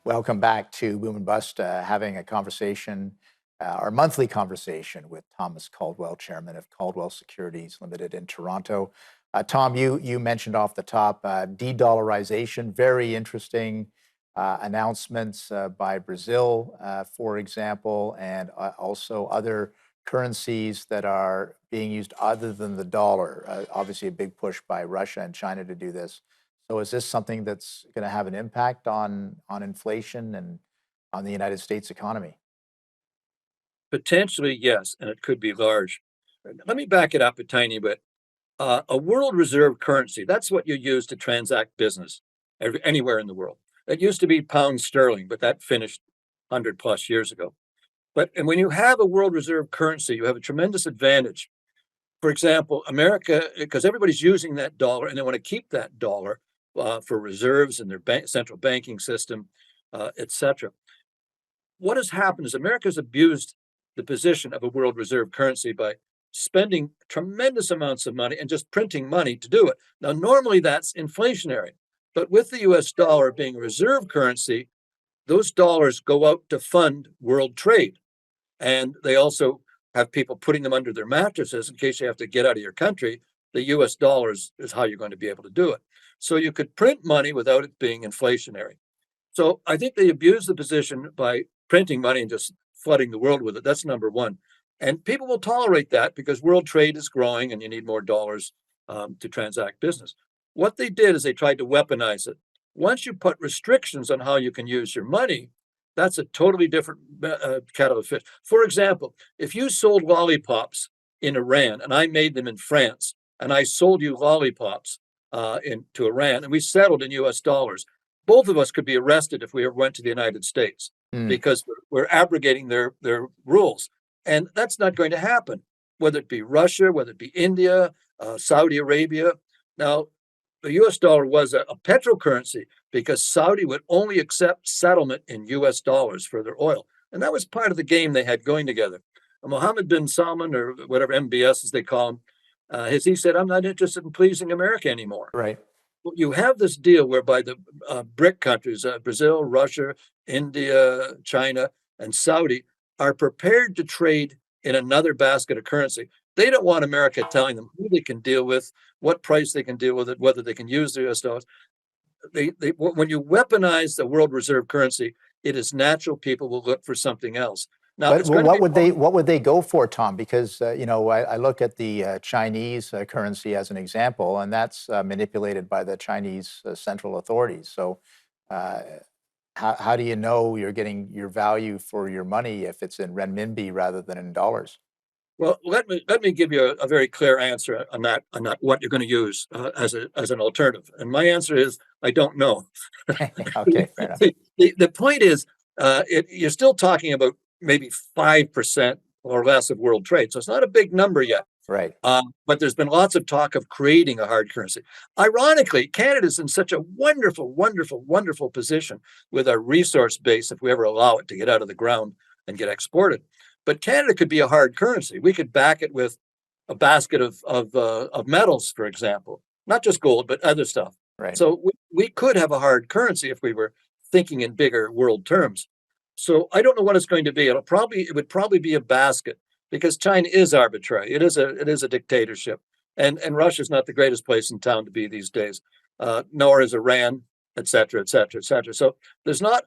Welcome back to Boom and Bust, having a conversation, our monthly conversation with Thomas Caldwell, chairman of Caldwell Securities Ltd. in Toronto. Tom, you mentioned off the top de-dollarization, very interesting announcements by Brazil, for example, and also other currencies that are being used other than the dollar. Obviously, a big push by Russia and China to do this. So is this something that's going to have an impact on inflation and on the United States economy? Potentially, yes, and it could be large. Let me back it up a tiny bit. A world reserve currency, that's what you use to transact business anywhere in the world. It used to be pound sterling, but that finished 100 plus years ago. And when you have a world reserve currency, you have a tremendous advantage. For example, America, because everybody's using that dollar and they want to keep that dollar for reserves in their central banking system, etc. What has happened is America has abused the position of a world reserve currency by spending tremendous amounts of money and just printing money to do it. Now, normally that's inflationary, but with the US dollar being a reserve currency, those dollars go out to fund world trade. And they also have people putting them under their mattresses in case you have to get out of your country. The US dollars is how you're going to be able to do it. So you could print money without it being inflationary. So I think they abuse the position by printing money and just flooding the world with it. That's number one. And people will tolerate that because world trade is growing and you need more dollars to transact business. What they did is they tried to weaponize it. Once you put restrictions on how you can use your money, that's a totally different kettle of fish. For example, if you sold lollipops in Iran and I made them in France and I sold you lollipops to Iran and we settled in US dollars, both of us could be arrested if we ever went to the United States Mm. because we're abrogating their rules. And that's not going to happen, whether it be Russia, whether it be India, Saudi Arabia. Now, the US dollar was a petrol currency because Saudi would only accept settlement in US dollars for their oil. And that was part of the game they had going together. Mohammed bin Salman, or whatever MBS as they call him, he said, I'm not interested in pleasing America anymore. Right. You have this deal whereby the BRIC countries, Brazil, Russia, India, China, and Saudi, are prepared to trade in another basket of currency. They don't want America telling them who they can deal with, what price they can deal with it, whether they can use the US dollars. When you weaponize the world reserve currency, it is natural people will look for something else. Now, But it's going to be what would they go for, Tom? Because I look at the Chinese currency as an example, and that's manipulated by the Chinese central authorities. So, uh, how do you know you're getting your value for your money if it's in renminbi rather than in dollars? well. Let me give you a very clear answer on that what you're going to use as an alternative. And my answer is I don't know. Okay, fair enough. The point is, you're still talking about maybe 5% or less of world trade. So it's not a big number yet. Right. But there's been lots of talk of creating a hard currency. Ironically, Canada's in such a wonderful, wonderful, wonderful position with our resource base if we ever allow it to get out of the ground and get exported. But Canada could be a hard currency. We could back it with a basket of metals, for example, not just gold, but other stuff. Right. So we could have a hard currency if we were thinking in bigger world terms. So I don't know what it's going to be. It would probably be a basket because China is arbitrary. It is a dictatorship, and Russia's not the greatest place in town to be these days. Nor is Iran, et cetera, et cetera, et cetera. So there's not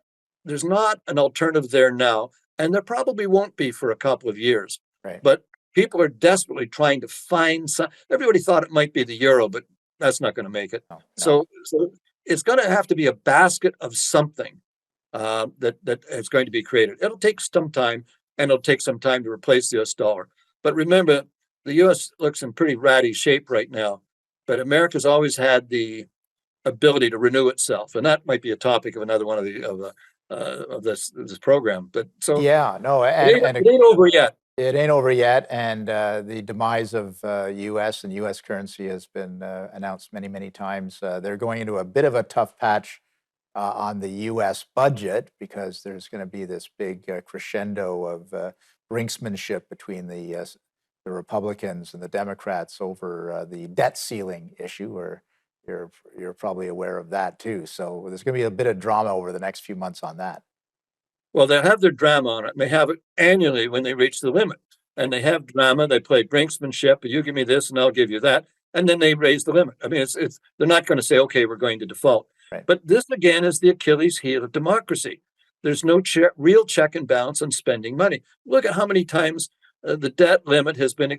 an alternative there now, and there probably won't be for a couple of years. Right. But people are desperately trying to find some. Everybody thought it might be the euro, but that's not going to make it. No. No. So it's going to have to be a basket of something that is going to be created. It'll take some time, and it'll take some time to replace the US dollar. But remember, the US looks in pretty ratty shape right now, but America's always had the ability to renew itself, and that might be a topic of another one of this program. But so Yeah. No. it ain't, it ain't over yet. It ain't over yet, and the demise of U.S. and U.S. currency has been announced many, many times. They're going into a bit of a tough patch on the U.S. budget because there's going to be this big crescendo of brinksmanship between the Republicans and the Democrats over the debt ceiling issue, or You're probably aware of that too. So there's going to be a bit of drama over the next few months on that. Well, they'll have their drama on it. And they have it annually when they reach the limit. And they have drama. They play brinksmanship. You give me this, and I'll give you that. And then they raise the limit. I mean, it's they're not going to say, okay, we're going to default. Right. But this again is the Achilles heel of democracy. There's no real check and balance on spending money. Look at how many times the debt limit has been